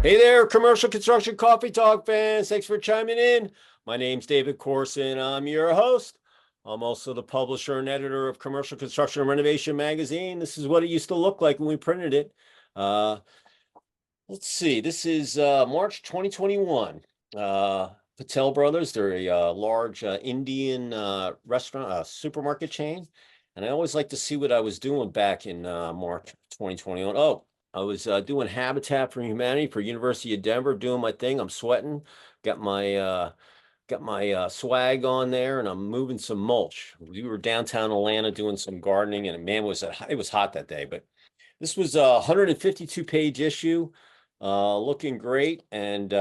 Hey there, commercial construction coffee talk fans. Thanks for chiming in. My name's David Corson. I'm your host. I'm also the publisher and editor of Commercial Construction and Renovation Magazine. This is what it used to look like when we printed it. Uh, let's see. This is March 2021. Patel Brothers, they're a large Indian restaurant, supermarket chain. And I always like to see what I was doing back in March 2021. Oh, I was doing Habitat for Humanity for University of Denver, doing my thing. I'm sweating, got my swag on there, and I'm moving some mulch. We were downtown Atlanta doing some gardening, and man, it was hot that day. But this was a 152-page issue, looking great, and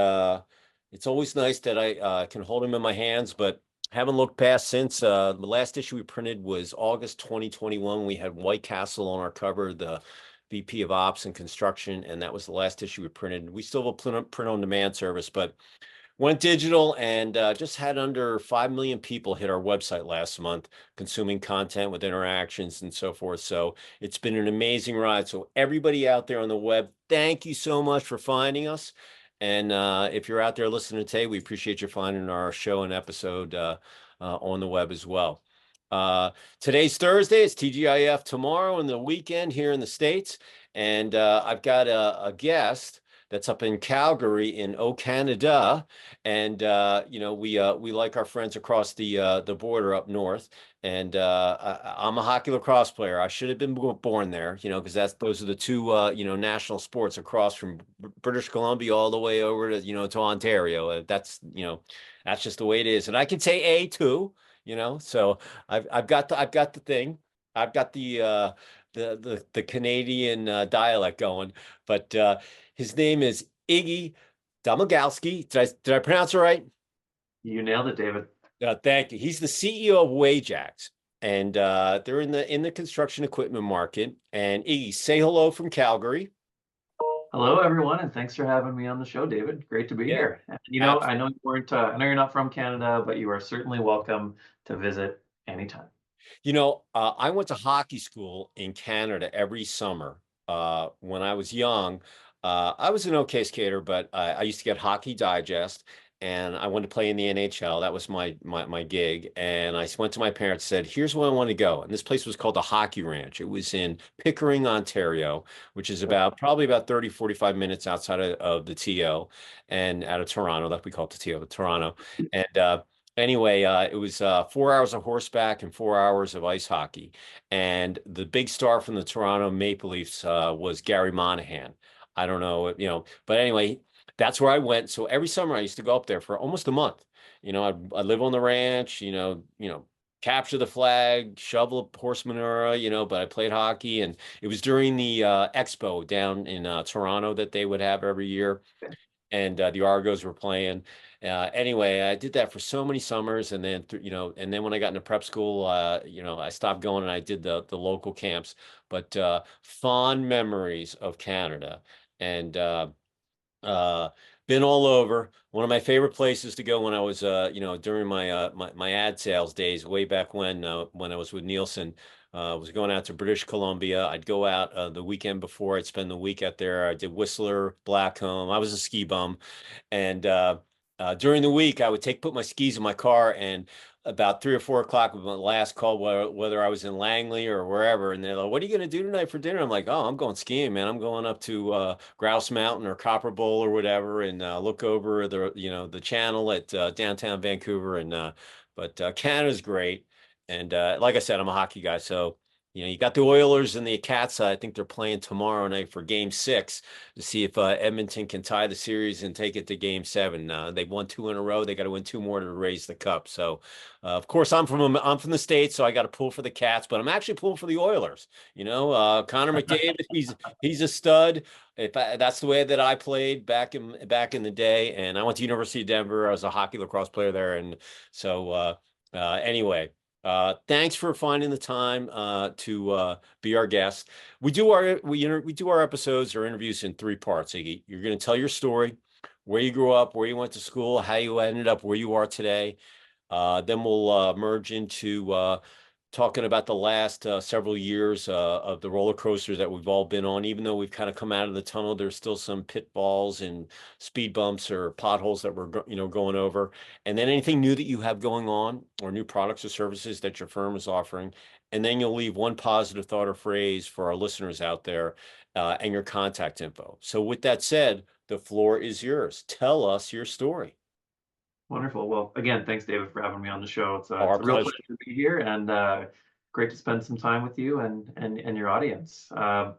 it's always nice that I can hold them in my hands, but haven't looked past since. The last issue we printed was August 2021. We had White Castle on our cover, the VP of Ops and Construction, and that was the last issue we printed. We still have a print on demand service, but went digital and just had under 5 million people hit our website last month, consuming content with interactions and so forth. So it's been an amazing ride. So everybody out there on the web, thank you so much for finding us. And if you're out there listening today, we appreciate you finding our show and episode on the web as well. Today's Thursday. It's TGIF tomorrow and the weekend here in the States. And I've got a guest that's up in Calgary in 𝐄𝐐, Canada. And we like our friends across the border up north. And I'm a hockey lacrosse player. I should have been born there, because those are the two national sports across from British Columbia all the way over to to Ontario. That's just the way it is. And I can say A too, So I've got the thing. I've got the Canadian dialect going, but his name is Iggy Domagalski. Did I pronounce it right? You nailed it, David. Thank you. He's the CEO of Wajax, and they're in the construction equipment market. And Iggy, say hello from Calgary. Hello, everyone, and thanks for having me on the show, David. Great to be here. And, I know you weren't. I know you're not from Canada, but you are certainly welcome to visit anytime. I went to hockey school in Canada every summer. When I was young, I was an okay skater, but I used to get Hockey Digest, and I wanted to play in the NHL. That was my gig. And I went to my parents, said, "Here's where I want to go." And this place was called the Hockey Ranch. It was in Pickering, Ontario, which is probably about 30, 45 minutes outside of the TO and out of Toronto. That we call it the TO, Toronto. And anyway, it was 4 hours of horseback and 4 hours of ice hockey. And the big star from the Toronto Maple Leafs was Gary Monahan. I don't know, but anyway, that's where I went. So every summer I used to go up there for almost a month. I'd live on the ranch, capture the flag, shovel horse manure, but I played hockey. And it was during the expo down in Toronto that they would have every year. And the Argos were playing. Anyway, I did that for so many summers, and then and then when I got into prep school, I stopped going and I did the local camps. But fond memories of Canada, and been all over. One of my favorite places to go when I was during my ad sales days way back when I was with Nielsen. Was going out to British Columbia. I'd go out the weekend before. I'd spend the week out there. I did Whistler, Blackcomb. I was a ski bum, and during the week I would put my skis in my car, and about 3 or 4 o'clock was my last call, whether I was in Langley or wherever, and they're like, "What are you going to do tonight for dinner?" I'm like, "Oh, I'm going skiing, man. I'm going up to Grouse Mountain or Copper Bowl or whatever, and look over the channel at downtown Vancouver." And but Canada's great, and like I said, I'm a hockey guy, so you got the Oilers and the Cats. I think they're playing tomorrow night for Game 6 to see if Edmonton can tie the series and take it to Game 7. They've won 2 in a row. They got to win 2 more to raise the cup. So, of course, I'm from the States, so I got to pull for the Cats, but I'm actually pulling for the Oilers. Connor McDavid, he's a stud. That's the way that I played back in the day, and I went to University of Denver. I was a hockey lacrosse player there, and so anyway. Thanks for finding the time to be our guest. We do our episodes or interviews in 3 parts, Iggy. You're going to tell your story, where you grew up, where you went to school, how you ended up where you are today. Then we'll merge into talking about the last several years of the roller coasters that we've all been on. Even though we've kind of come out of the tunnel, there's still some pitfalls and speed bumps or potholes that we're going over. And then anything new that you have going on, or new products or services that your firm is offering. And then you'll leave one positive thought or phrase for our listeners out there, and your contact info. So with that said, the floor is yours. Tell us your story. Wonderful. Well, again, thanks, David, for having me on the show. It's Our a real pleasure. pleasure to be here, and great to spend some time with you and your audience. Yeah,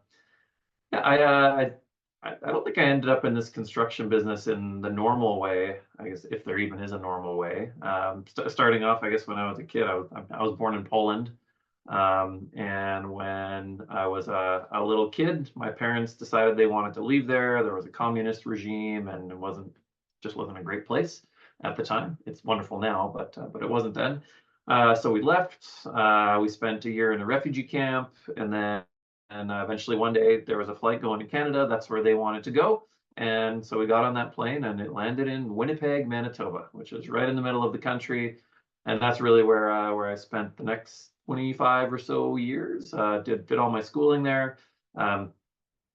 I don't think I ended up in this construction business in the normal way, I guess, if there even is a normal way. Starting off, I guess, when I was a kid, I was born in Poland. And when I was a little kid, my parents decided they wanted to leave there. There was a communist regime, and it just wasn't a great place at the time. It's wonderful now, but it wasn't then. So we left. We spent a year in a refugee camp, and eventually one day there was a flight going to Canada. That's where they wanted to go. And so we got on that plane, and it landed in Winnipeg, Manitoba, which is right in the middle of the country. And that's really where I spent the next 25 or so years. Did all my schooling there.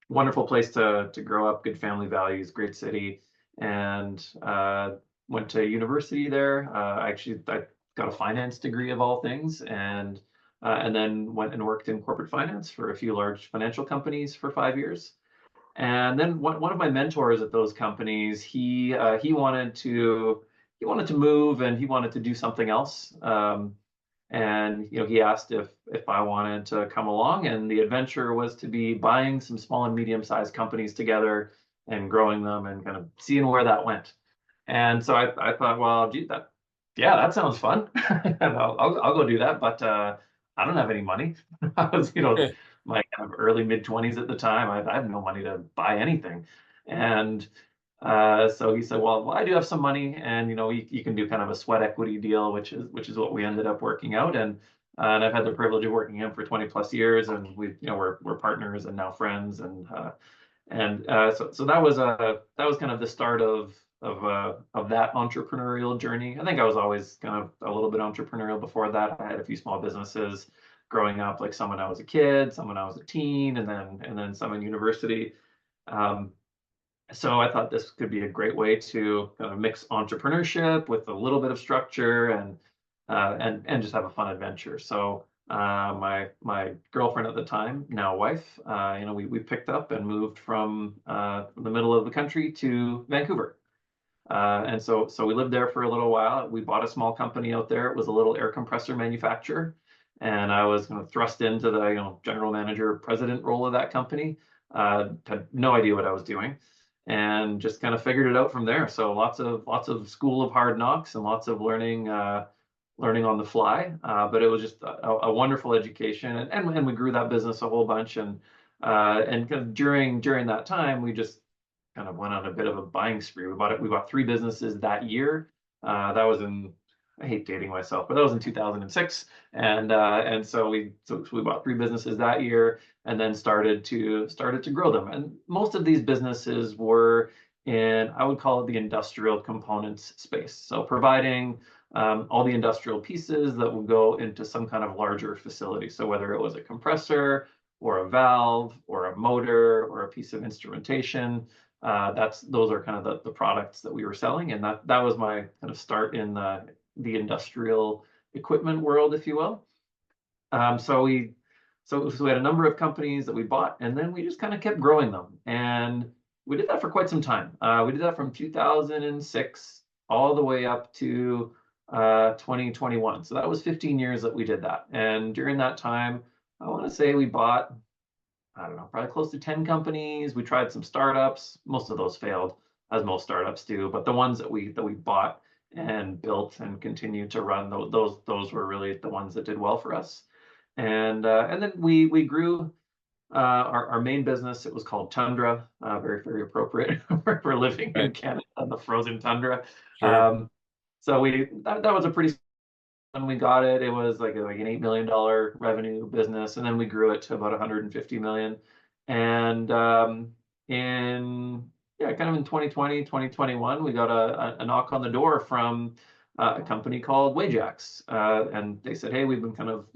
Wonderful place to grow up. Good family values. Great city. And went to university there. I got a finance degree of all things, and then went and worked in corporate finance for a few large financial companies for 5 years. And then one of my mentors at those companies, he wanted to move, and he wanted to do something else. And he asked if I wanted to come along, and the adventure was to be buying some small and medium-sized companies together and growing them and kind of seeing where that went. And so I thought, well, gee, that sounds fun. And I'll go do that. But I don't have any money. I was, my kind of early mid-20s at the time. I had no money to buy anything. And so he said, well, I do have some money, and you can do kind of a sweat equity deal, which is what we ended up working out. And I've had the privilege of working him for 20 plus years, and we're partners and now friends. So that was kind of the start of that entrepreneurial journey. I think I was always kind of a little bit entrepreneurial before that. I had a few small businesses growing up, like some when I was a kid, some when I was a teen, and then some in university. So I thought this could be a great way to kind of mix entrepreneurship with a little bit of structure, and just have a fun adventure. So my girlfriend at the time, now wife, we picked up and moved from the middle of the country to Vancouver. And so we lived there for a little while. We bought a small company out there. It was a little air compressor manufacturer, and I was kind of thrust into the general manager, president role of that company. Had no idea what I was doing, and just kind of figured it out from there. So lots of school of hard knocks and lots of learning on the fly. But it was just a wonderful education, and we grew that business a whole bunch. And kind of during that time, we just kind of went on a bit of a buying spree. We bought 3 businesses that year. That was I hate dating myself, but that was in 2006. And so we bought 3 businesses that year, and then started to grow them. And most of these businesses were in, I would call it, the industrial components space. So providing all the industrial pieces that will go into some kind of larger facility. So whether it was a compressor or a valve or a motor or a piece of instrumentation, those are kind of the products that we were selling. And that was my kind of start in the industrial equipment world, if you will. So we had a number of companies that we bought, and then we just kind of kept growing them. And we did that for quite some time. We did that from 2006 all the way up to 2021. So that was 15 years that we did that. And during that time, I want to say we bought, I don't know, probably close to 10 companies. We tried some startups. Most of those failed, as most startups do. But the ones that we bought and built and continued to run, those were really the ones that did well for us. And then we grew our main business. It was called Tundra, very, very appropriate for living in Canada on the frozen tundra. Sure. So that was a pretty, when we got it, it was like an $8 million revenue business, and then we grew it to about 150 million. And kind of in 2020, 2021, we got a knock on the door from a company called Wajax, and they said, hey, we've been kind of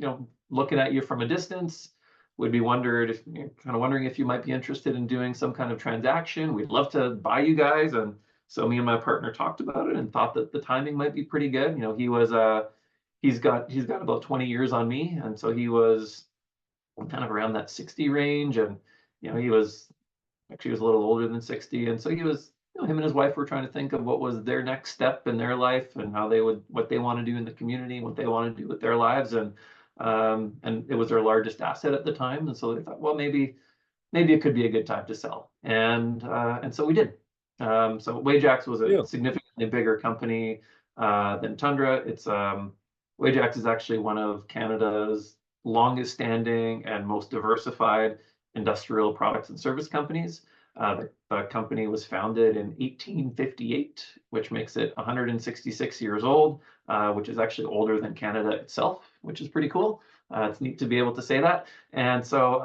looking at you from a distance. Would be wondering if you might be interested in doing some kind of transaction. We'd love to buy you guys. And so me and my partner talked about it and thought that the timing might be pretty good. He's got about 20 years on me, and so he was kind of around that 60 range, and he was actually a little older than 60, and so he was, him and his wife were trying to think of what was their next step in their life and what they want to do in the community, what they want to do with their lives, and it was their largest asset at the time, and so they thought, well, maybe it could be a good time to sell, and so we did. So Wajax was a significantly bigger company than Tundra. Wajax is actually one of Canada's longest standing and most diversified industrial products and service companies. The company was founded in 1858, which makes it 166 years old, which is actually older than Canada itself, which is pretty cool. It's neat to be able to say that. And so,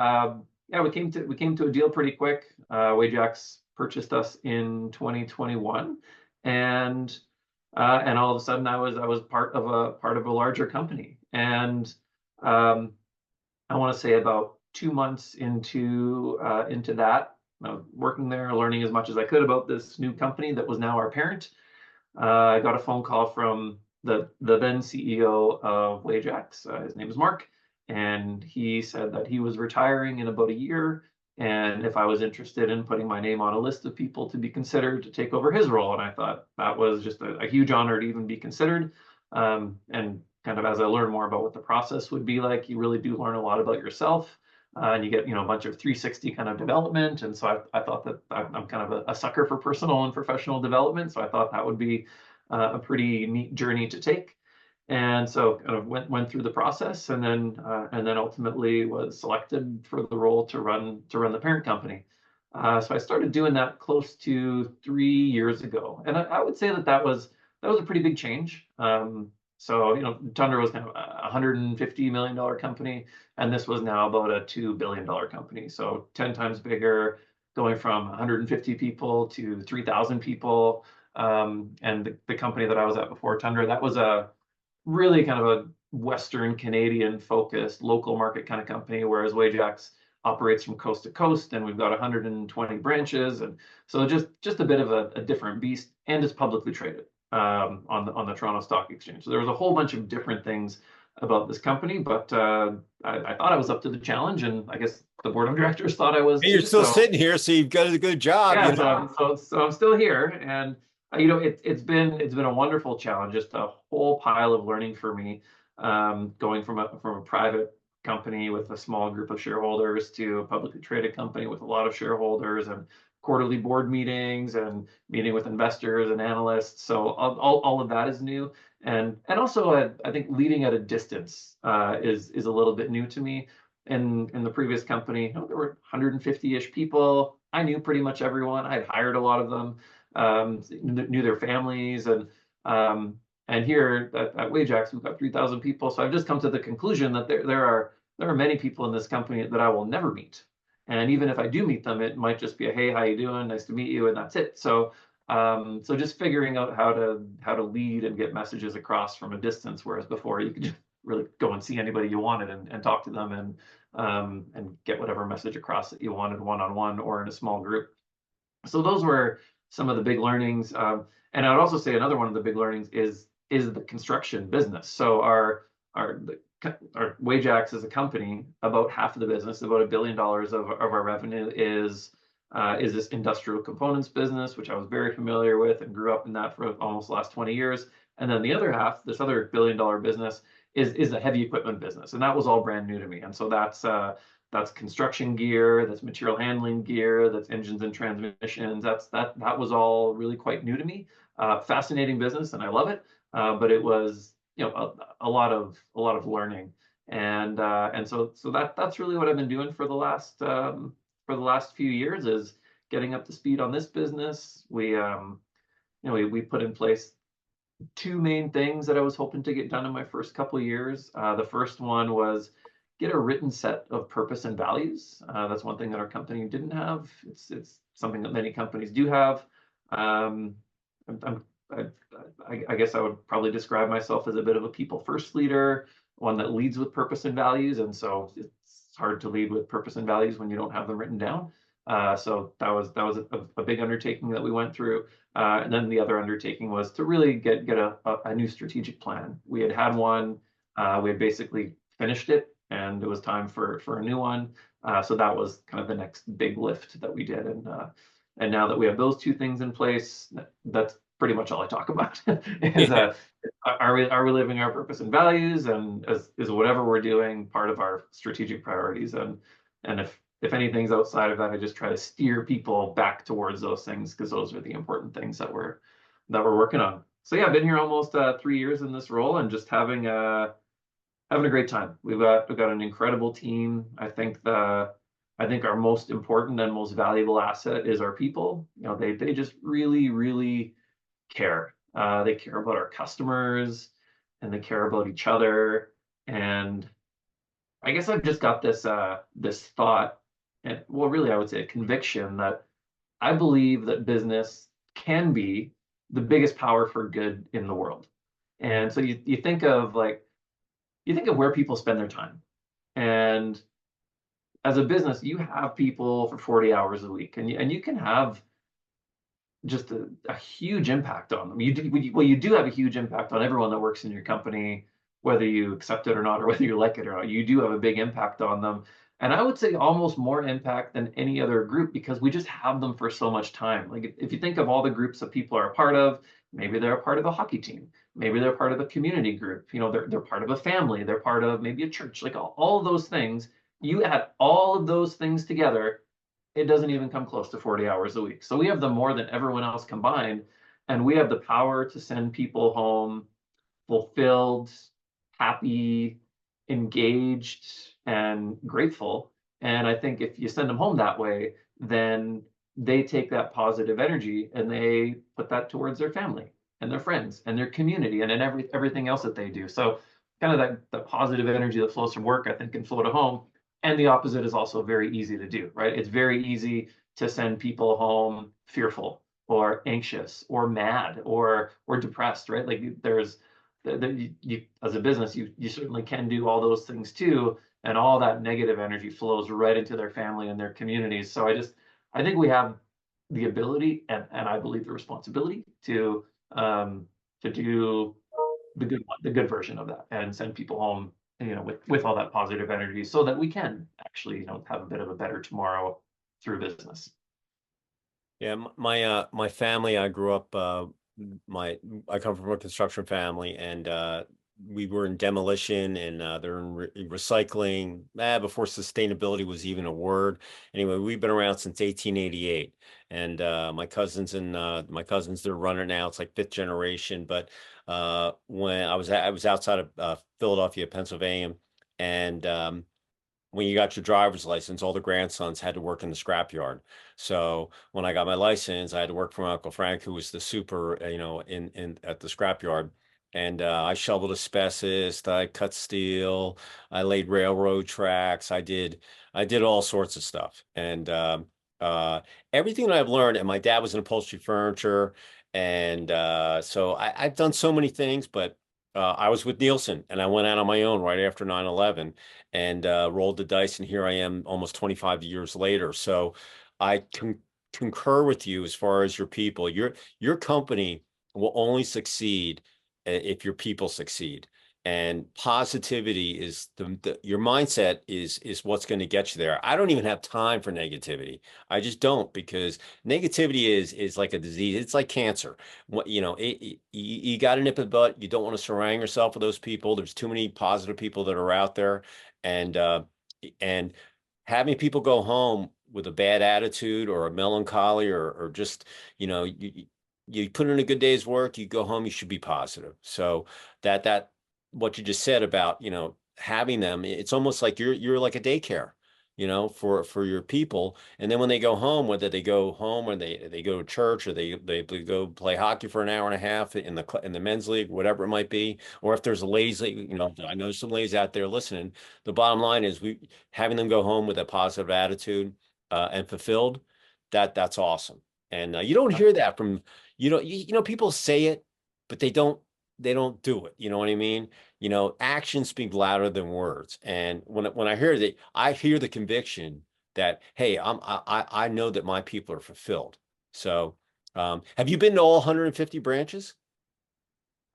yeah, we came to a deal pretty quick. Wajax purchased us in 2021, and all of a sudden I was part of a larger company. And I want to say about 2 months into that, working there, learning as much as I could about this new company that was now our parent. I got a phone call from the then CEO of Wajax. His name is Mark, and he said that he was retiring in about a year, and if I was interested in putting my name on a list of people to be considered to take over his role. And I thought that was just a huge honor to even be considered. And kind of as I learned more about what the process would be like, you really do learn a lot about yourself. And you get, a bunch of 360 kind of development. And so I thought that I'm kind of a sucker for personal and professional development. So I thought that would be a pretty neat journey to take. And so kind of went through the process, and then ultimately was selected for the role to run the parent company. So I started doing that close to 3 years ago, and I would say that was a pretty big change. So Tundra was kind of a $150 million company, and this was now about a $2 billion company. So 10 times bigger, going from 150 people to 3,000 people. And the company that I was at before Tundra, that was a really kind of a Western Canadian focused local market kind of company, whereas Wajax operates from coast to coast, and we've got 120 branches, and so just a bit of a different beast, and it's publicly traded on the Toronto Stock Exchange. So there was a whole bunch of different things about this company, but I thought I was up to the challenge, and I guess the board of directors thought I was. And you're still sitting here, so you've got a good job. Yeah, so I'm still here, and it's been a wonderful challenge, just a whole pile of learning for me, going from a private company with a small group of shareholders to a publicly traded company with a lot of shareholders, and quarterly board meetings and meeting with investors and analysts. So all of that is new, and also I think leading at a distance is a little bit new to me. In the previous company, there were 150-ish people. I knew pretty much everyone. I had hired a lot of them. Knew their families, and here at Wajax we've got 3,000 people. So I've just come to the conclusion that there are many people in this company that I will never meet, and even if I do meet them, it might just be a hey, how you doing, nice to meet you, and that's it. So just figuring out how to lead and get messages across from a distance, whereas before you could just really go and see anybody you wanted and talk to them and get whatever message across that you wanted, one-on-one or in a small group. So those were some of the big learnings. And I would also say another one of the big learnings is the construction business. So our Wajax as a company, about half of the business, about $1 billion of our revenue is this industrial components business, which I was very familiar with and grew up in that for almost the last 20 years. And then the other half, this other $1 billion business, is the heavy equipment business, and that was all brand new to me. And so that's construction gear, that's material handling gear, that's engines and transmissions. That was all really quite new to me. Fascinating business, and I love it. But it was a lot of learning, and so that's really what I've been doing for the last few years, is getting up to speed on this business. We put in place 2 main things that I was hoping to get done in my first couple of years. The first one was get a written set of purpose and values. That's one thing that our company didn't have. It's something that many companies do have. I guess I would probably describe myself as a bit of a people first leader, one that leads with purpose and values. And so it's hard to lead with purpose and values when you don't have them written down. So that was a big undertaking that we went through. And then the other undertaking was to really get a new strategic plan. We had one, we had basically finished it, and it was time for a new one. So that was kind of the next big lift that we did. And now that we have those two things in place, that's pretty much all I talk about. Is Yeah. are we living our purpose and values, and is whatever we're doing part of our strategic priorities? And if anything's outside of that, I just try to steer people back towards those things, because those are the important things that we're working on. So yeah, I've been here almost 3 years in this role, and just having a great time. We've got an incredible team. I think our most important and most valuable asset is our people. You know, they just really care. They care about our customers, and they care about each other. And I guess I've just got this thought, and well, really, I would say a conviction, that I believe that business can be the biggest power for good in the world. And so you think of where people spend their time. And as a business, you have people for 40 hours a week, and you can have just a huge impact on them. You do have a huge impact on everyone that works in your company, whether you accept it or not, or whether you like it or not. You do have a big impact on them. And I would say almost more impact than any other group, because we just have them for so much time. Like if you think of all the groups that people are a part of, maybe they're a part of a hockey team, maybe they're part of a community group, you know, they're part of a family, they're part of maybe a church, like all of those things. You add all of those things together, it doesn't even come close to 40 hours a week. So we have them more than everyone else combined, and we have the power to send people home fulfilled, happy, engaged, and grateful. And I think if you send them home that way, then they take that positive energy and they put that towards their family and their friends and their community, and in everything else that they do. So kind of that positive energy that flows from work, I think, can flow to home. And the opposite is also very easy to do, right? It's very easy to send people home fearful or anxious or mad or depressed, right? Like there's you, as a business, you certainly can do all those things too, and all that negative energy flows right into their family and their communities. So I think we have the ability, and I believe the responsibility to do the good version of that, and send people home, you know, with all that positive energy, so that we can actually, you know, have a bit of a better tomorrow through business. Yeah, my family, I grew up I come from a construction family, and we were in demolition, and they're in recycling before sustainability was even a word. Anyway, we've been around since 1888, and my cousins, they're running now. It's like fifth generation. But when I was outside of Philadelphia, Pennsylvania, and when you got your driver's license, all the grandsons had to work in the scrapyard. So when I got my license, I had to work for my Uncle Frank, who was the super, you know, in at the scrapyard. And I shoveled asbestos, I cut steel, I laid railroad tracks, I did all sorts of stuff. And uh, everything that I've learned, and my dad was in upholstery furniture, and so I've done so many things, but I was with Nielsen, and I went out on my own right after 9/11, and rolled the dice, and here I am almost 25 years later. So I concur with you as far as your people. Your company will only succeed if your people succeed. And positivity is your mindset is what's going to get you there. I don't even have time for negativity. I just don't, because negativity is like a disease. It's like cancer. What, you know, you got to nip it in the butt. You don't want to surround yourself with those people. There's too many positive people that are out there, and and having people go home with a bad attitude or a melancholy, or just, you know, you put in a good day's work, you go home, you should be positive. So that what you just said about, you know, having them, it's almost like you're like a daycare, you know, for your people. And then when they go home, whether they go home or they go to church, or they go play hockey for an hour and a half in the men's league, whatever it might be, or if there's a lazy, you know, I know some ladies out there listening. The bottom line is we having them go home with a positive attitude and fulfilled. That's awesome. And you don't hear that from, you know, people say it, but they don't they don't do it. You know what I mean? You know, actions speak louder than words. And when I hear that, I hear the conviction that, hey, I know that my people are fulfilled. So, have you been to all 150 branches?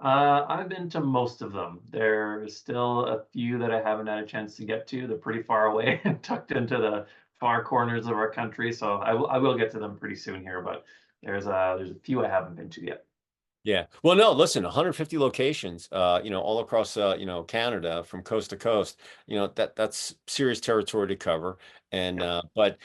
I've been to most of them. There's still a few that I haven't had a chance to get to. They're pretty far away and tucked into the far corners of our country. So I will get to them pretty soon here, but there's a few I haven't been to yet. Yeah. Well, no, listen, 150 locations, you know, all across, you know, Canada from coast to coast, you know, that's serious territory to cover. And, Yep. but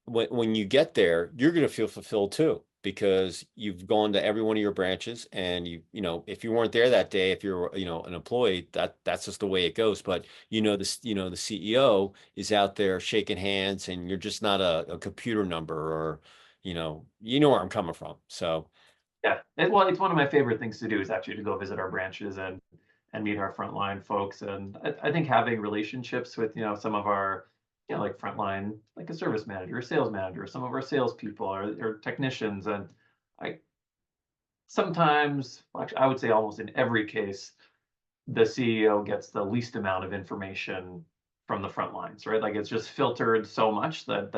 when you get there, you're going to feel fulfilled too, because you've gone to every one of your branches and you know, if you weren't there that day, if you're, you know, an employee, that's just the way it goes. But, you know, the CEO is out there shaking hands and you're just not a computer number or, you know where I'm coming from. So, Yeah. Well, it's one of my favorite things to do is actually to go visit our branches and meet our frontline folks. And I think having relationships with, some of our, like frontline, like a service manager, a sales manager, some of our salespeople or technicians. And I sometimes, actually, I would say almost in every case, the CEO gets the least amount of information from the front lines, right? Like it's just filtered so much that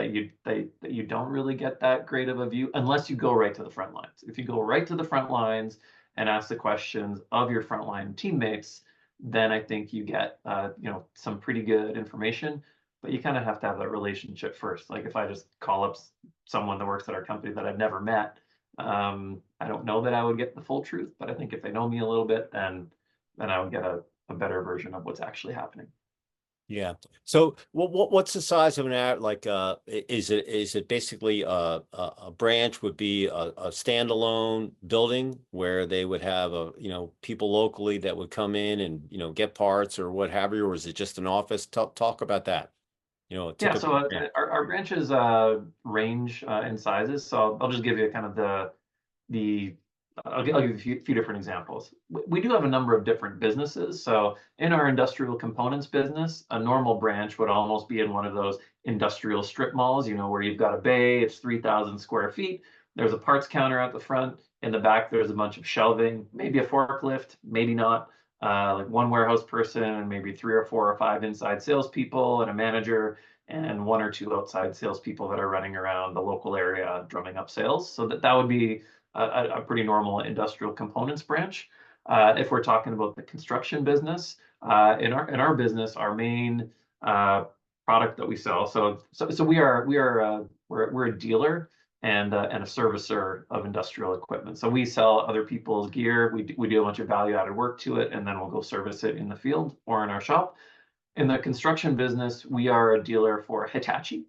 you don't really get that great of a view unless you go right to the front lines. If you go right to the front lines and ask the questions of your frontline teammates, then I think you get some pretty good information. But you kind of have to have that relationship first. Like if I just call up someone that works at our company that I've never met, I don't know that I would get the full truth. But I think if they know me a little bit, then I would get a better version of what's actually happening. yeah. So what's the size of an ad like is it basically a branch would be a standalone building where they would have people locally that would come in and get parts or what have you, or is it just an office? Talk about that. A Yeah, typical so branch. our branches range in sizes. So I'll just give you kind of the I'll give you a few different examples. We do have a number of different businesses. So in our industrial components business, a normal branch would almost be in one of those industrial strip malls, where you've got a bay, it's 3,000 square feet. There's a parts counter at the front. In the back, there's a bunch of shelving, maybe a forklift, maybe not. Like one warehouse person, and maybe 3 or 4 or 5 inside salespeople, and a manager, and 1 or 2 outside salespeople that are running around the local area drumming up sales. So that would be a pretty normal industrial components branch. If we're talking about the construction business, in our business, our main product that we sell. So we're a dealer and a servicer of industrial equipment. So we sell other people's gear. We do a bunch of value added work to it, and then we'll go service it in the field or in our shop. In the construction business, we are a dealer for Hitachi.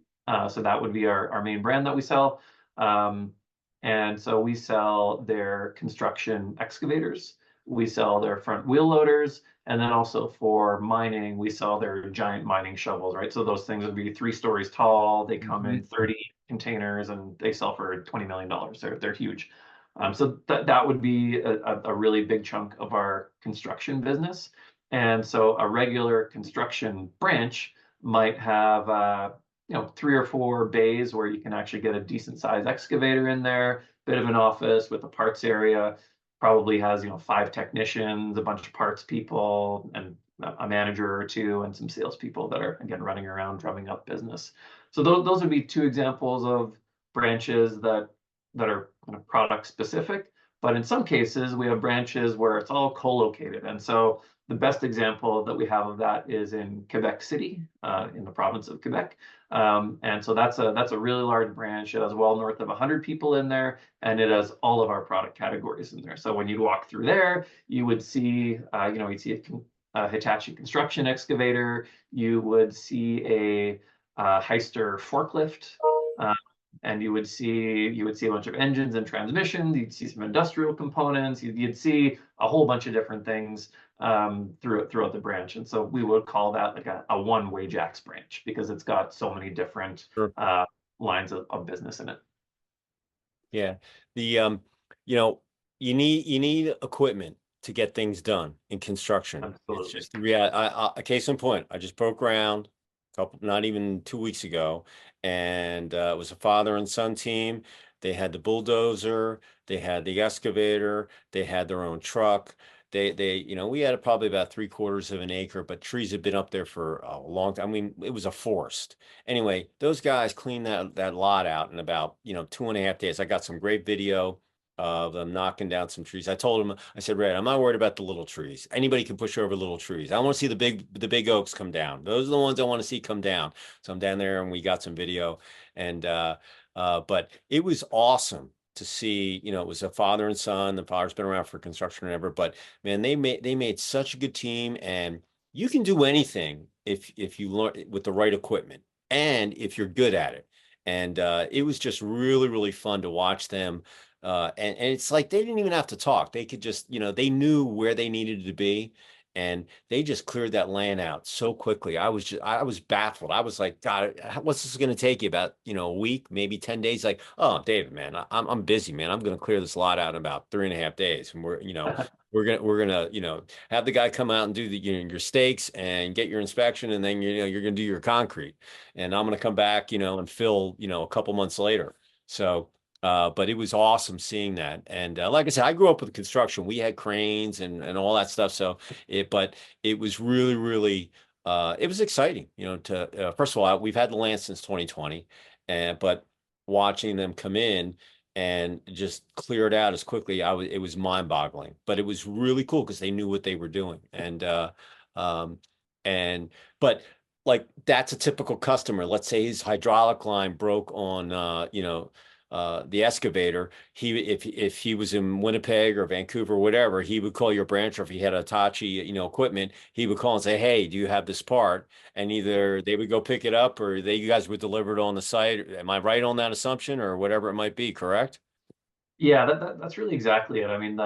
So that would be our main brand that we sell. And so we sell their construction excavators, we sell their front wheel loaders, and then also for mining, we sell their giant mining shovels, right? So those things would be 3 stories tall. They come in 30 containers and they sell for $20 million. They're huge. So that would be a really big chunk of our construction business. And so a regular construction branch might have 3 or 4 bays where you can actually get a decent sized excavator in there, bit of an office with a parts area, probably has 5 technicians, a bunch of parts people, and a manager or two, and some salespeople that are again running around drumming up business. So those would be 2 examples of branches that are kind of product specific. But in some cases, we have branches where it's all co-located. And so the best example that we have of that is in Quebec City, in the province of Quebec. And so that's a really large branch. It has well north of 100 people in there, and it has all of our product categories in there. So when you walk through there, you would see, you'd see a Hitachi construction excavator. You would see a Heister forklift. And you would see a bunch of engines and transmissions. You'd see some industrial components. You'd see a whole bunch of different things throughout the branch. And so we would call that like a one Wajax branch because it's got so many different Sure. lines of business in it. Yeah. The you know, you need equipment to get things done in construction. It's Absolutely. just the reality. A case in point, I just broke ground not even 2 weeks ago, and it was a father and son team. They had the bulldozer, they had the excavator, they had their own truck. we had probably about 3/4 of an acre, but trees had been up there for a long time. I mean, it was a forest. Anyway, those guys cleaned that lot out in about, 2.5 days. I got some great video of them knocking down some trees. I told them, I said, Red, I'm not worried about the little trees. Anybody can push over little trees. I want to see the big oaks come down. Those are the ones I want to see come down. So I'm down there and we got some video, and but it was awesome to see. It was a father and son. The father's been around for construction and ever, but man, they made such a good team, and you can do anything if you learn with the right equipment and if you're good at it. And it was just really, really fun to watch them. And it's like they didn't even have to talk. They could just, they knew where they needed to be, and they just cleared that land out so quickly. I was baffled. I was like, God, what's this going to take you? About, a week, maybe 10 days? Like, oh, David, man, I'm busy, man. I'm going to clear this lot out in about 3.5 days. And we're gonna, have the guy come out and do your stakes and get your inspection. And then, you're going to do your concrete, and I'm going to come back, and fill, a couple months later. So, but it was awesome seeing that. And like I said, I grew up with construction. We had cranes and all that stuff. So but it was really, really, it was exciting, first of all, we've had the land since 2020, but watching them come in and just clear it out as quickly, it was mind boggling, but it was really cool because they knew what they were doing. Um, and, but like, that's a typical customer. Let's say his hydraulic line broke on, the excavator. If he was in Winnipeg or Vancouver or whatever, he would call your branch, or if he had Hitachi, equipment, he would call and say, hey, do you have this part? And either they would go pick it up, or you guys would deliver it on the site. Am I right on that assumption, or whatever it might be, correct? Yeah, that's really exactly it. I mean,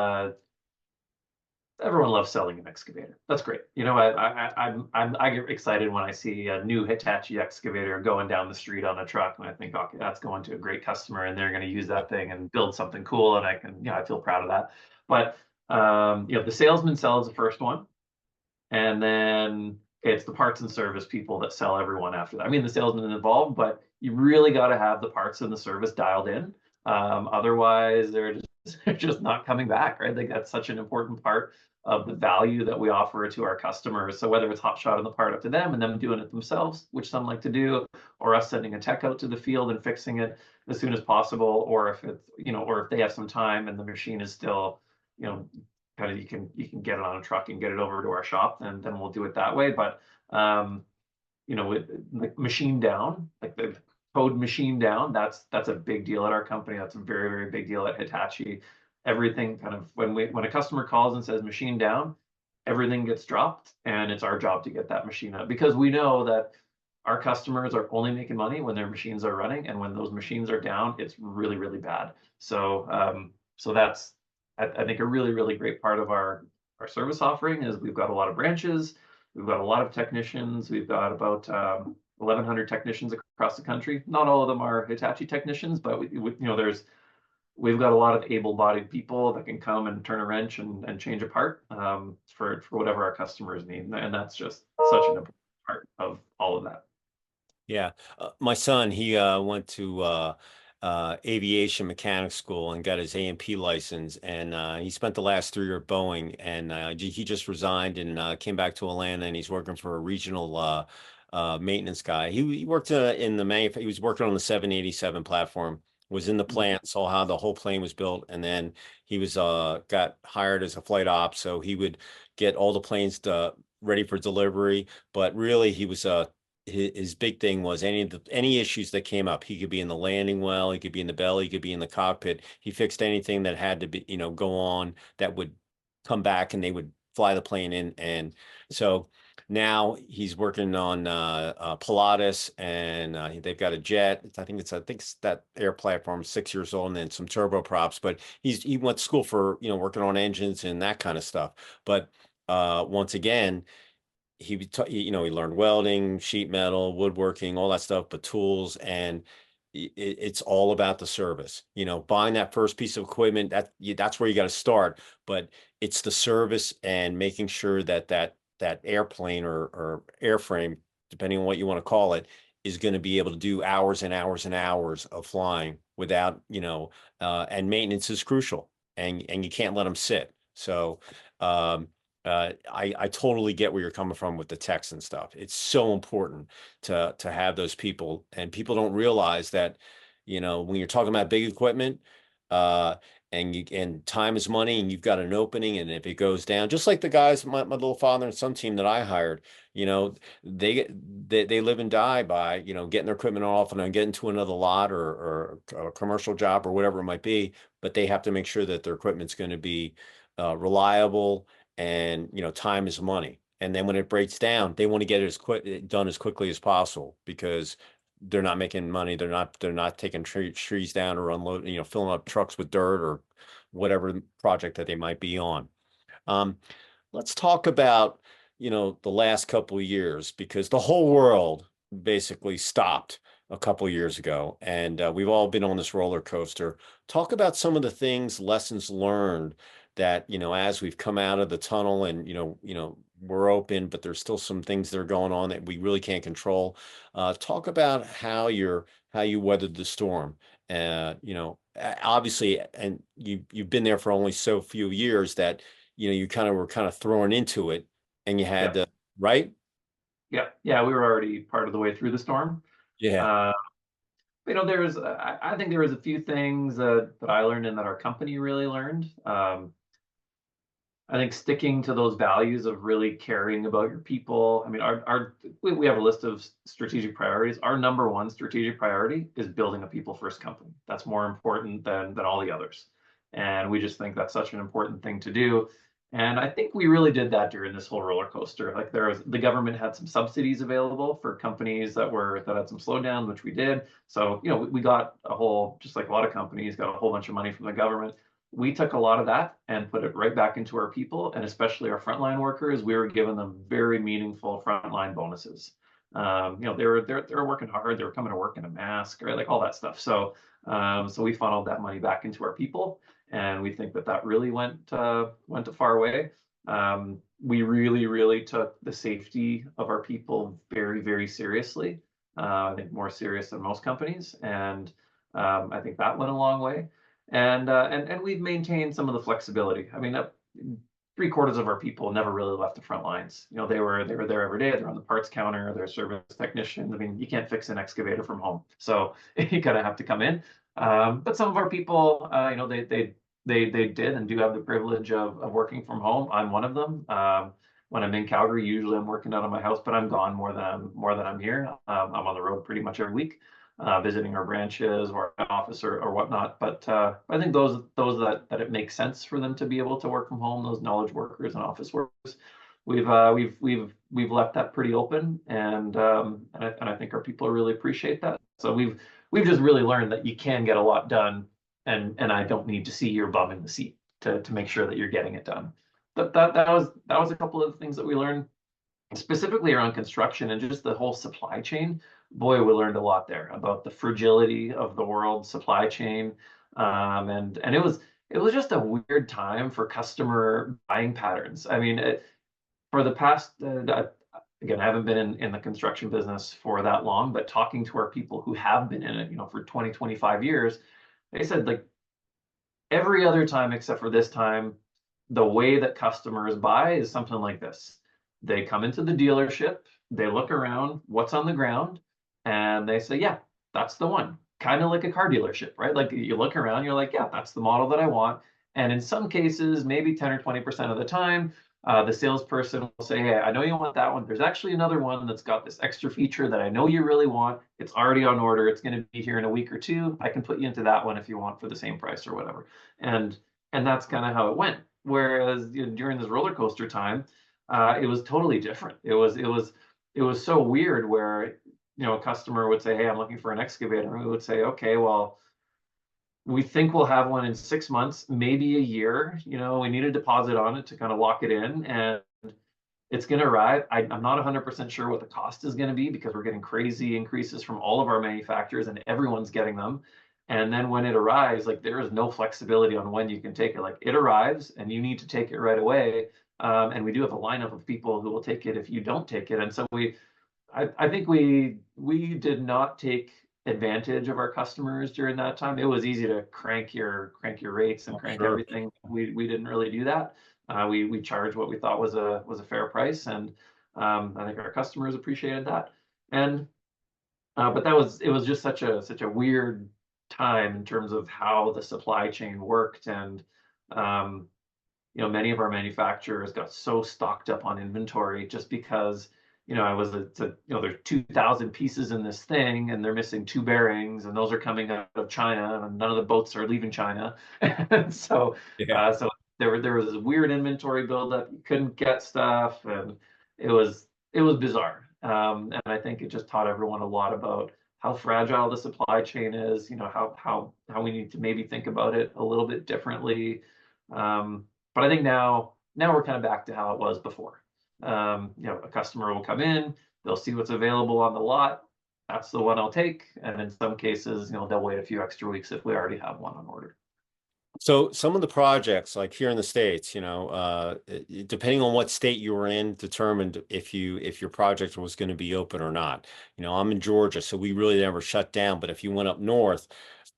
everyone loves selling an excavator. That's great. I get excited when I see a new Hitachi excavator going down the street on a truck, and I think, okay, that's going to a great customer, and they're going to use that thing and build something cool, and I feel proud of that. But the salesman sells the first one, and then it's the parts and service people that sell everyone after that. I mean, the salesman is involved, but you really got to have the parts and the service dialed in. Otherwise, they're just not coming back, right? Like, that's such an important part of the value that we offer to our customers. So whether it's hot shotting the part up to them and them doing it themselves, which some like to do, or us sending a tech out to the field and fixing it as soon as possible, or if it's, or if they have some time and the machine is still, kind of, you can get it on a truck and get it over to our shop, and then we'll do it that way. But with the machine down, like the code machine down, that's a big deal at our company. That's a very, very big deal at Hitachi. Everything kind of, when a customer calls and says machine down, everything gets dropped, and it's our job to get that machine out, because we know that our customers are only making money when their machines are running, and when those machines are down, it's really, really bad. So that's, I think, a really, really great part of our service offering is we've got a lot of branches, we've got a lot of technicians, we've got about 1,100 technicians across the country. Not all of them are Hitachi technicians, but we've got a lot of able-bodied people that can come and turn a wrench and change a part for whatever our customers need, and that's just such an important part of all of that. Yeah. My son, he went to aviation mechanic school and got his A&P license, and he spent the last 3 years at Boeing, and he just resigned and came back to Atlanta, and he's working for a regional maintenance guy. He worked in the he was working on the 787 platform, was in the plant, saw how the whole plane was built, and then he was got hired as a flight op, so he would get all the planes ready for delivery. But really, he was his big thing was any issues that came up. He could be in the landing well, he could be in the belly, he could be in the cockpit. He fixed anything that had to be, go on, that would come back, and they would fly the plane in. And so now he's working on Pilatus, and they've got a jet. I think it's that air platform, 6 years old, and then some turboprops. But he went to school for working on engines and that kind of stuff. But once again, he learned welding, sheet metal, woodworking, all that stuff, but tools. And it's all about the service. Buying that first piece of equipment, that's where you got to start. But it's the service and making sure that airplane or airframe, depending on what you want to call it, is going to be able to do hours and hours and hours of flying without, and maintenance is crucial, and you can't let them sit. So I totally get where you're coming from with the techs and stuff. It's so important to have those people, and people don't realize that, when you're talking about big equipment, uh, and time is money, and you've got an opening, and if it goes down, just like the guys, my little father and son team that I hired, you know, they live and die by, getting their equipment off and then getting to another lot, or a commercial job or whatever it might be, but they have to make sure that their equipment's going to be reliable, and time is money. And then when it breaks down, they want to get it done as quickly as possible, because they're not making money. They're not taking trees down, or unloading, filling up trucks with dirt, or whatever project that they might be on. Um, let's talk about, the last couple of years, because the whole world basically stopped a couple of years ago, and we've all been on this roller coaster. Talk about some of the things, lessons learned, that, as we've come out of the tunnel, and, we're open, but there's still some things that are going on that we really can't control. Talk about how you weathered the storm. Obviously, and you've been there for only so few years, that you were kind of thrown into it, and you had Yeah, to, right? yeah, we were already part of the way through the storm. Yeah. Uh, I think there was a few things that I learned and that our company really learned. I think sticking to those values of really caring about your people. I mean, we have a list of strategic priorities. Our number one strategic priority is building a people first company. That's more important than all the others. And we just think that's such an important thing to do. And I think we really did that during this whole roller coaster. Like the government had some subsidies available for companies that had some slowdown, which we did. So, we got just like a lot of companies, got a whole bunch of money from the government. We took a lot of that and put it right back into our people, and especially our frontline workers. We were giving them very meaningful frontline bonuses. They were working hard. They were coming to work in a mask, right? Like all that stuff. So we funneled that money back into our people, and we think that really went a far way. We really, really took the safety of our people very, very seriously. I think more serious than most companies, and I think that went a long way. And we've maintained some of the flexibility. I mean, 3/4 of our people never really left the front lines. They were there every day. They're on the parts counter. They're service technicians. I mean, you can't fix an excavator from home, so you kind of have to come in. But some of our people, they did and do have the privilege of working from home. I'm one of them. When I'm in Calgary, usually I'm working out of my house, but I'm gone more than I'm here. I'm on the road pretty much every week, visiting our branches or our office or whatnot. But I think those that it makes sense for them to be able to work from home, those knowledge workers and office workers, we've left that pretty open, and I think our people really appreciate that. So we've just really learned that you can get a lot done, and I don't need to see your bum in the seat to make sure that you're getting it done. That was a couple of things that we learned specifically around construction and just the whole supply chain. Boy, we learned a lot there about the fragility of the world supply chain, and it was just a weird time for customer buying patterns. I mean, for the past again, I haven't been in the construction business for that long, but talking to our people who have been in it, for 20, 25 years, they said, like, every other time except for this time, the way that customers buy is something like this. They come into the dealership, they look around, what's on the ground, and they say, yeah, that's the one. Kind of like a car dealership, right? Like you look around, you're like, yeah, that's the model that I want. And in some cases, maybe 10 or 20% of the time, the salesperson will say, hey, I know you want that one. There's actually another one that's got this extra feature that I know you really want. It's already on order. It's going to be here in a week or two. I can put you into that one if you want for the same price or whatever. And that's kind of how it went. Whereas during this roller coaster time, it was totally different. It was so weird where a customer would say, hey, I'm looking for an excavator. And we would say, okay, well, we think we'll have one in 6 months, maybe a year. We need a deposit on it to kind of lock it in, and it's going to arrive. I'm not 100% sure what the cost is going to be, because we're getting crazy increases from all of our manufacturers and everyone's getting them. And then when it arrives, like, there is no flexibility on when you can take it. Like, it arrives and you need to take it right away. And we do have a lineup of people who will take it if you don't take it. And so I think we did not take advantage of our customers during that time. It was easy to crank your rates and Oh, crank sure. everything. We didn't really do that. We charged what we thought was a fair price, and I think our customers appreciated that. And but it was just such a weird time in terms of how the supply chain worked, and um, many of our manufacturers got so stocked up on inventory just because, I was there's 2,000 pieces in this thing and they're missing two bearings and those are coming out of China and none of the boats are leaving China. And Yeah. so there was this weird inventory buildup. You couldn't get stuff, and it was bizarre. And I think it just taught everyone a lot about how fragile the supply chain is, how we need to maybe think about it a little bit differently. But I think now we're kind of back to how it was before. A customer will come in, they'll see what's available on the lot. That's the one I'll take. And in some cases, they'll wait a few extra weeks if we already have one on order. So some of the projects, like here in the States, depending on what state you were in, determined if your project was going to be open or not. I'm in Georgia, so we really never shut down. But if you went up north,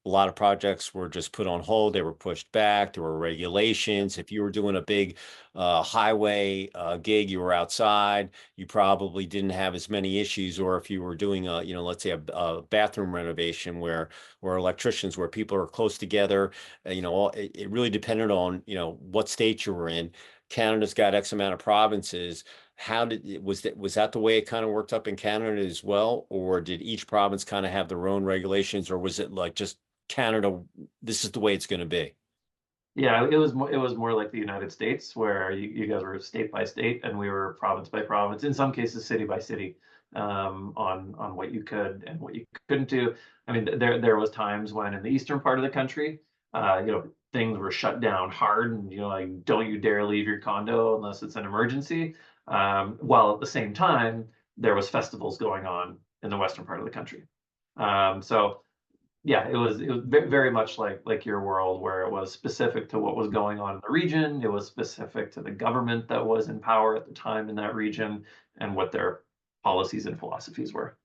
a lot of projects were just put on hold. They were pushed back. There were regulations. If you were doing a big highway gig, you were outside, you probably didn't have as many issues. Or if you were doing let's say a bathroom renovation where electricians, where people are close together, it really depended on, what state you were in. Canada's got X amount of provinces. Was that the way it kind of worked up in Canada as well? Or did each province kind of have their own regulations, or was it like just Canada, this is the way it's going to be? Yeah, it was more like the United States, where you guys were state by state and we were province by province, in some cases city by city, on what you could and what you couldn't do. I mean, there was times when in the eastern part of the country, things were shut down hard, and like, don't you dare leave your condo unless it's an emergency. While at the same time there was festivals going on in the western part of the country. So yeah, it was very much like your world, where it was specific to what was going on in the region. It was specific to the government that was in power at the time in that region and what their policies and philosophies were.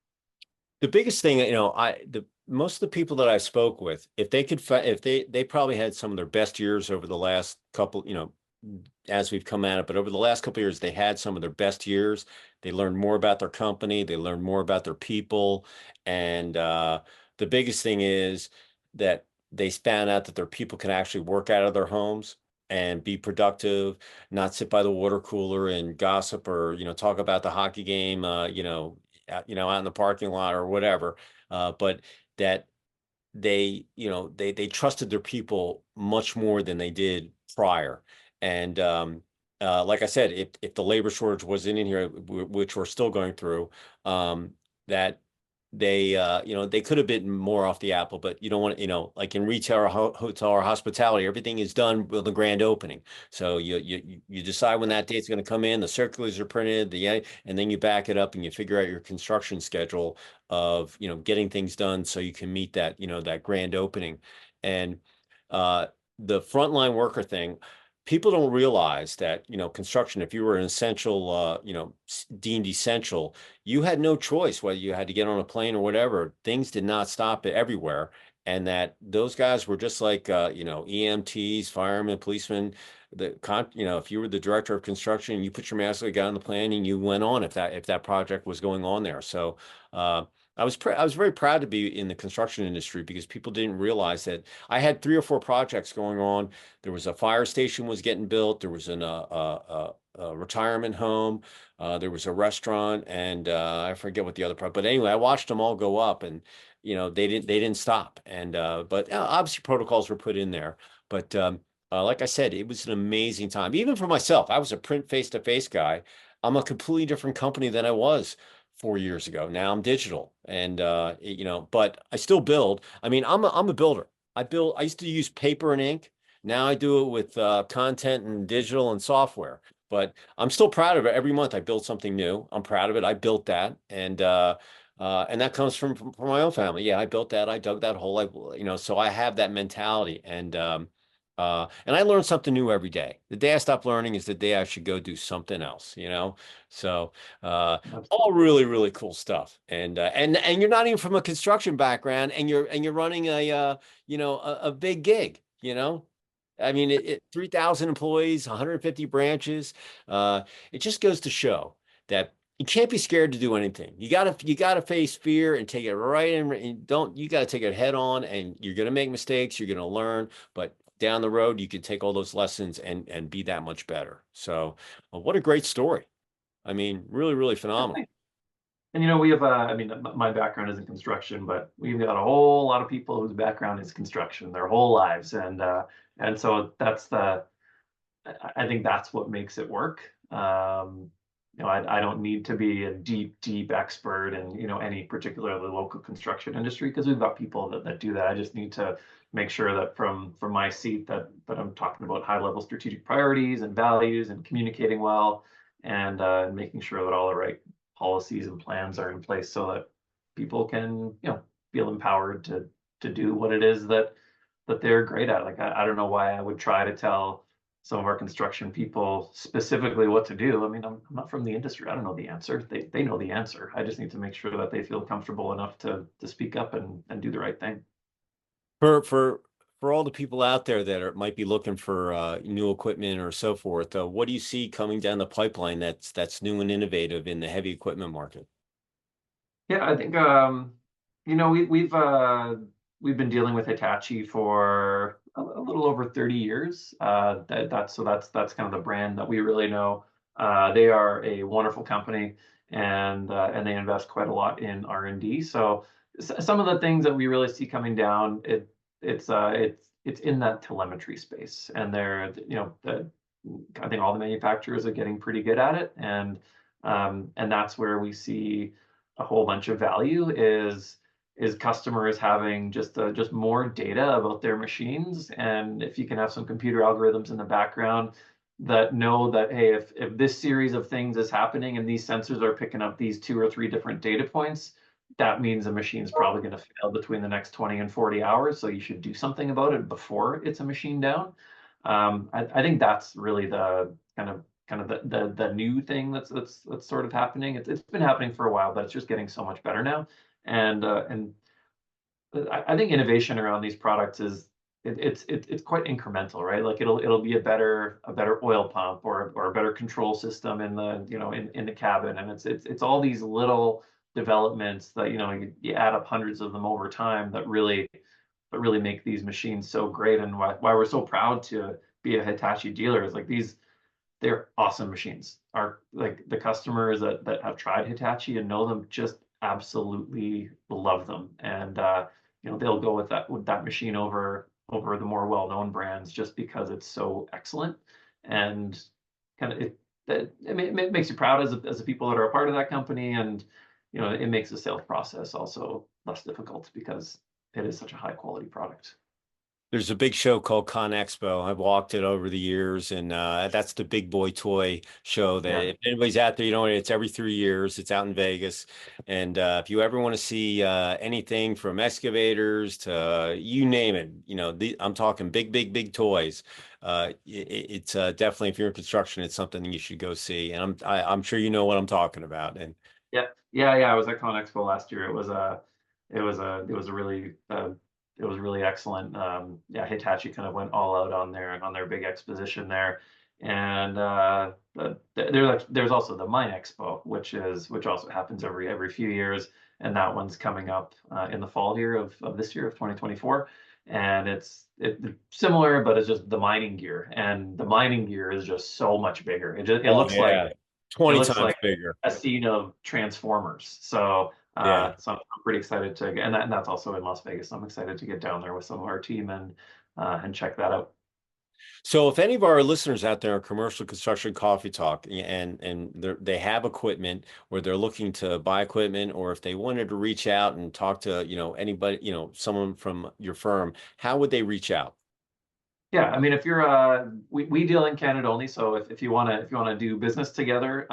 The biggest thing, the most of the people that I spoke with, if they could, if they probably had some of their best years over the last couple, as we've come at it, but over the last couple of years, they had some of their best years. They learned more about their company, they learned more about their people, and the biggest thing is that they found out that their people can actually work out of their homes and be productive, not sit by the water cooler and gossip, or talk about the hockey game, out in the parking lot or whatever. But that they trusted their people much more than they did prior. And like I said, if the labor shortage wasn't in here, which we're still going through, that they could have bitten more off the apple. But you don't want to, like in retail or hotel or hospitality, everything is done with the grand opening. So you decide when that date's going to come in, the circulars are printed, and then you back it up and you figure out your construction schedule of, getting things done so you can meet that, that grand opening. And the frontline worker thing, people don't realize that, construction, if you were an essential, deemed essential, you had no choice whether you had to get on a plane or whatever. Things did not stop everywhere. And that those guys were just like, EMTs, firemen, policemen. If you were the director of construction, you put your mask on, got on the plane, and you went on if that project was going on there. So I was very proud to be in the construction industry, because people didn't realize that I had 3 or 4 projects going on. There was a fire station was getting built. There was a retirement home. There was a restaurant, and I forget what the other part. But anyway, I watched them all go up, and they didn't stop. And but obviously protocols were put in there. But like I said, it was an amazing time, even for myself. I was a print face-to-face guy. I'm a completely different company than I was 4 years ago. Now I'm digital, and but I still build. I mean, I'm a builder. I used to use paper and ink. Now I do it with content and digital and software. But I'm still proud of it. Every month I build something new. I'm proud of it. I built that, and that comes from my own family. Yeah, I built that. I dug that hole. So I have that mentality, and And I learn something new every day. The day I stop learning is the day I should go do something else, you know? So, uh, all Absolutely. really, really cool stuff. And you're not even from a construction background and you're running a big gig, you know? I mean, 3,000 employees, 150 branches. It just goes to show that you can't be scared to do anything. You gotta face fear and take it right and don't, you gotta take it head on, and you're gonna make mistakes, you're gonna learn, but down the road, you can take all those lessons and be that much better. So, what a great story. I mean, really, really phenomenal. And we have I mean, my background is in construction, but we've got a whole lot of people whose background is construction their whole lives, and so I think that's what makes it work. I don't need to be a deep, deep expert in, any particularly local construction industry because we've got people that do that. I just need to make sure that from my seat that I'm talking about high level strategic priorities and values and communicating well and making sure that all the right policies and plans are in place so that people can, feel empowered to do what it is that they're great at. Like I don't know why I would try to tell some of our construction people specifically what to do. I mean, I'm not from the industry. I don't know the answer. They know the answer. I just need to make sure that they feel comfortable enough to speak up and do the right thing. For all the people out there that might be looking for new equipment or so forth, what do you see coming down the pipeline that's new and innovative in the heavy equipment market? Yeah, I think we've been dealing with Hitachi for a little over 30 years. That's kind of the brand that we really know. They are a wonderful company and they invest quite a lot in R&D. So some of the things that we really see coming down, it's in that telemetry space, and I think all the manufacturers are getting pretty good at it, and that's where we see a whole bunch of value is customers having just more data about their machines. And if you can have some computer algorithms in the background that know that, hey, if this series of things is happening and these sensors are picking up these 2 or 3 different data points, that means the machine's probably going to fail between the next 20 and 40 hours. So you should do something about it before it's a machine down. I think that's really the kind of the new thing that's sort of happening. It's been happening for a while, but it's just getting so much better now. And I think innovation around these products it's quite incremental, right? Like it'll be a better oil pump or a better control system in the in the cabin, and it's all these little developments that you add up hundreds of them over time that really make these machines so great, and why we're so proud to be a Hitachi dealer is like they're awesome machines. Are like the customers that have tried Hitachi and know them just absolutely love them, and they'll go with that machine over the more well-known brands just because it's so excellent, and kind of it makes you proud as the people that are a part of that company, and it makes the sales process also less difficult because it is such a high quality product. There's a big show called Con Expo. I've walked it over the years, and that's the big boy toy show that Yeah. if anybody's out there, it's every 3 years. It's out in Vegas. And if you ever want to see anything from excavators to you name it, I'm talking big, big, big toys. It's definitely, if you're in construction, it's something you should go see. And I'm sure you know what I'm talking about. And Yeah, yeah, yeah. I was at Con Expo last year. It was really excellent. Yeah, Hitachi kind of went all out on their big exposition there, and there's also the Mine Expo, which also happens every few years, and that one's coming up in the fall here of this year of 2024, and it's similar, but it's just the mining gear, and the mining gear is just so much bigger. It oh looks like yeah, it 20 looks times like bigger. a scene of Transformers. So, Yeah. I'm pretty excited and that's also in Las Vegas. I'm excited to get down there with some of our team and check that out. So if any of our listeners out there are commercial construction coffee talk and they have equipment or they're looking to buy equipment, or if they wanted to reach out and talk to, anybody, someone from your firm, how would they reach out? Yeah, I mean, if you're we deal in Canada only, so if you wanna do business together,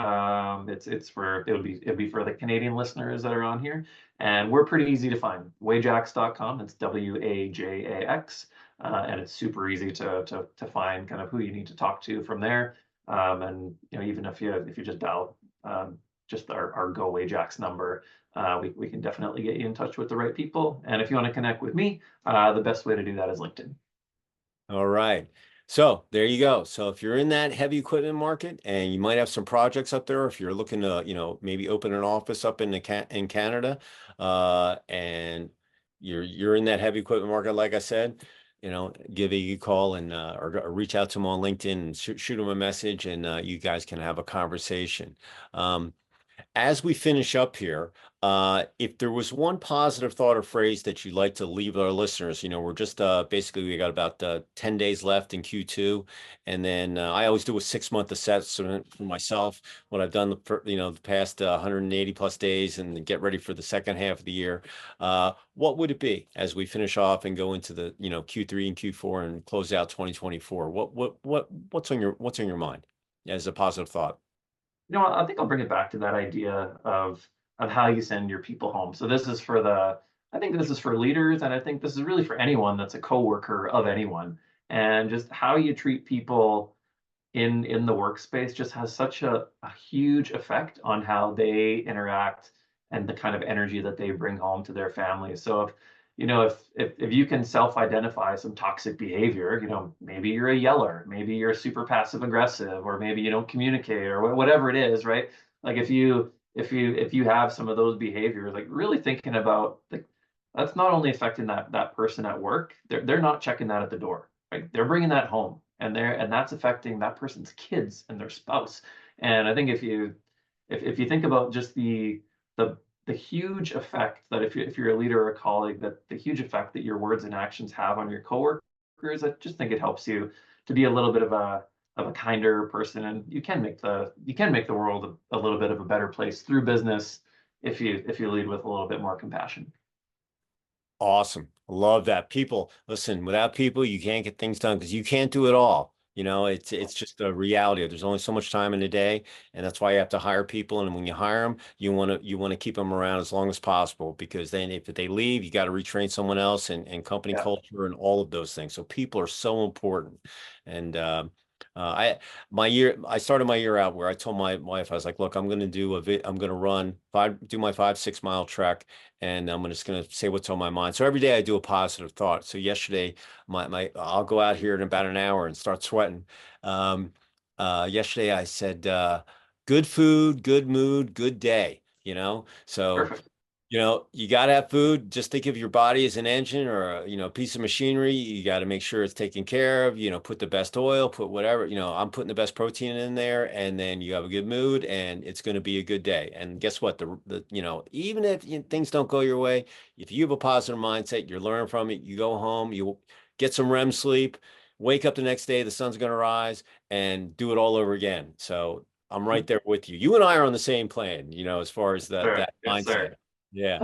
it's for it'll be for the Canadian listeners that are on here, and we're pretty easy to find. Wajax.com, it's Wajax, and it's super easy to find kind of who you need to talk to from there. And you know, even if you just dial just our Go Wajax number, we can definitely get you in touch with the right people. And if you want to connect with me, the best way to do that is LinkedIn. All right. So there you go. So if you're in that heavy equipment market and you might have some projects up there, if you're looking to, maybe open an office up in in Canada, and you're in that heavy equipment market, like I said, give Iggy a call and or reach out to him on LinkedIn and shoot him a message, and you guys can have a conversation. Um, as we finish up here, if there was one positive thought or phrase that you'd like to leave our listeners, we're just basically we got about 10 days left in Q2. And then I always do a 6-month assessment for myself, what I've done the past 180 plus days and get ready for the second half of the year. What would it be as we finish off and go into the, Q3 and Q4 and close out 2024? What's on your mind as a positive thought? You know what? I think I'll bring it back to that idea of how you send your people home. So this is for I think this is for leaders, and I think this is really for anyone that's a coworker of anyone. And just how you treat people in the workspace just has such a huge effect on how they interact and the kind of energy that they bring home to their families. So if you know if you can self-identify some toxic behavior, you know, maybe you're a yeller, maybe you're super passive aggressive, or maybe you don't communicate, or whatever it is, right? Like if you have some of those behaviors, like really thinking about, like, that's not only affecting that person at work, they're not checking that at the door, right? They're bringing that home, and that's affecting that person's kids and their spouse. And I think if you think about just the the huge effect that if you're a leader or a colleague, that the huge effect that your words and actions have on your coworkers, I just think it helps you to be a little bit of a kinder person, and you can make the world a little bit of a better place through business if you lead with a little bit more compassion. Awesome. Love that. People, listen, without people, you can't get things done because you can't do it all. It's just a reality. There's only so much time in a day, and that's why you have to hire people. And when you hire them, you want to keep them around as long as possible, because then if they leave, you got to retrain someone else, and company Yeah. culture and all of those things. So people are so important. And I started my year out where I told my wife, I was like, look, I'm going to do my 5-6 mile trek, and I'm just going to say what's on my mind. So every day I do a positive thought. So yesterday, I'll go out here in about an hour and start sweating. Yesterday I said, good food, good mood, good day, So, Perfect. you got to have food. Just think of your body as an engine or a piece of machinery. You got to make sure it's taken care of, put the best oil, put whatever, I'm putting the best protein in there, and then you have a good mood and it's going to be a good day. And guess what? Even if things don't go your way, if you have a positive mindset, you're learning from it, you go home, you get some REM sleep, wake up the next day, the sun's going to rise, and do it all over again. So I'm right there with you. You and I are on the same plan, as far as Sir. that Yes, mindset. sir. Yeah.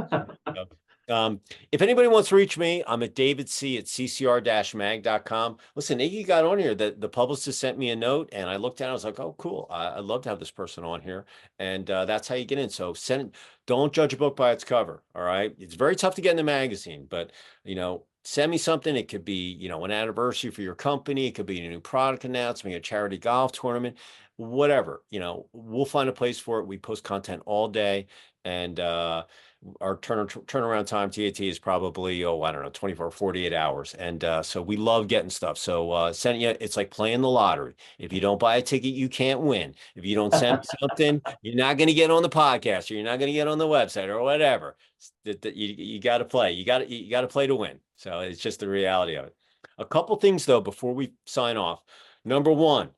So, if anybody wants to reach me, I'm at David C at ccr-mag.com. Listen, Iggy got on here. The publicist sent me a note, and I looked at it. I was like, oh, cool. I'd love to have this person on here. And that's how you get in. So don't judge a book by its cover. All right. It's very tough to get in the magazine, but, send me something. It could be, an anniversary for your company. It could be a new product announcement, a charity golf tournament, whatever. We'll find a place for it. We post content all day. And our turnaround time TAT is probably, I don't know, 24, 48 hours. And so we love getting stuff. So send you, it's like playing the lottery. If you don't buy a ticket, you can't win. If you don't send me something, you're not going to get on the podcast, or you're not going to get on the website, or whatever. You got to play. You got to play to win. So it's just the reality of it. A couple things though before we sign off. Number one,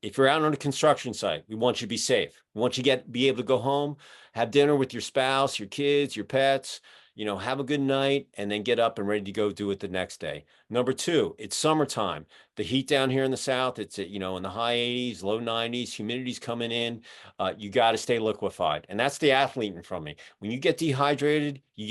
if you're out on a construction site, we want you to be safe. We want you to be able to go home, have dinner with your spouse, your kids, your pets, have a good night, and then get up and ready to go do it the next day. Number two, it's summertime. The heat down here in the South, it's at, in the high 80s, low 90s, humidity's coming in. You got to stay liquefied. And that's the athlete in front of me. When you get dehydrated, you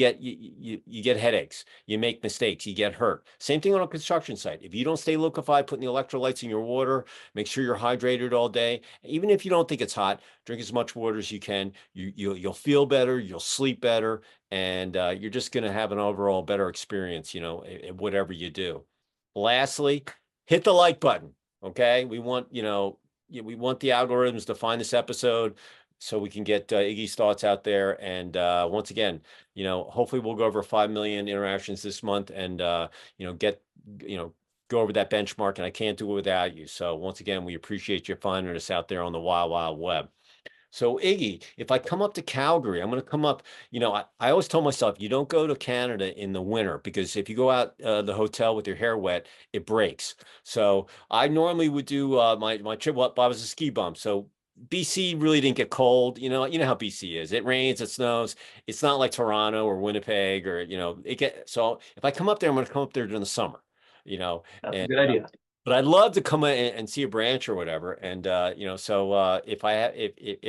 get headaches, you make mistakes, you get hurt. Same thing on a construction site. If you don't stay liquefied, putting the electrolytes in your water, make sure you're hydrated all day. Even if you don't think it's hot, drink as much water as you can. You'll feel better, you'll sleep better, and you're just going to have an overall better experience, whatever you do. Lastly, hit the like button. Okay, we want we want the algorithms to find this episode so we can get Iggy's thoughts out there. And once again, hopefully we'll go over 5 million interactions this month, and get go over that benchmark. And I can't do it without you. So once again, we appreciate you finding us out there on the wild, wild web. So Iggy, if I come up to Calgary, I'm going to come up, I always tell myself, you don't go to Canada in the winter, because if you go out the hotel with your hair wet, it breaks. So I normally would do my trip, I was a ski bum. So BC really didn't get cold. You know how BC is. It rains, it snows. It's not like Toronto or Winnipeg or, so if I come up there, I'm going to come up there during the summer, That's a and good idea. but I'd love to come in and see a branch or whatever. And so if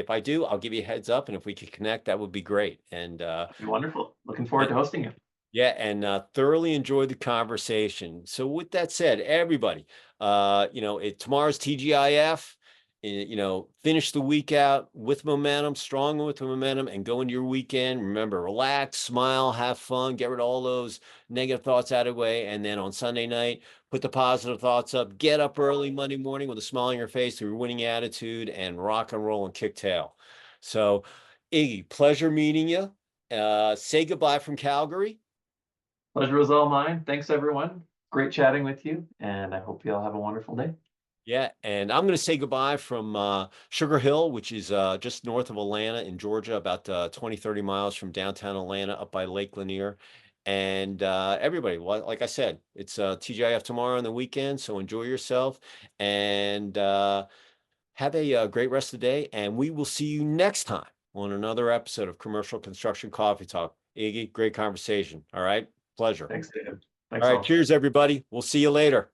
I do, I'll give you a heads up, and if we could connect, that would be great. And That'd be wonderful. Looking forward to hosting you. yeah, and thoroughly enjoyed the conversation. So with that said, everybody, tomorrow's TGIF. Finish the week out with momentum, strong with momentum, and go into your weekend. Remember, relax, smile, have fun, get rid of all those negative thoughts out of the way. And then on Sunday night, put the positive thoughts up, get up early Monday morning with a smile on your face, through your winning attitude, and rock and roll and kick tail. So, Iggy, pleasure meeting you. Say goodbye from Calgary. Pleasure was all mine. Thanks, everyone. Great chatting with you, and I hope you all have a wonderful day. Yeah, and I'm going to say goodbye from Sugar Hill, which is just north of Atlanta in Georgia, about 20, 30 miles from downtown Atlanta, up by Lake Lanier. And everybody, like I said, it's TGIF tomorrow on the weekend, so enjoy yourself, and have a great rest of the day. And we will see you next time on another episode of Commercial Construction Coffee Talk. Iggy, great conversation. All right, pleasure. Thanks, David. All Thanks right, all. cheers, everybody. We'll see you later.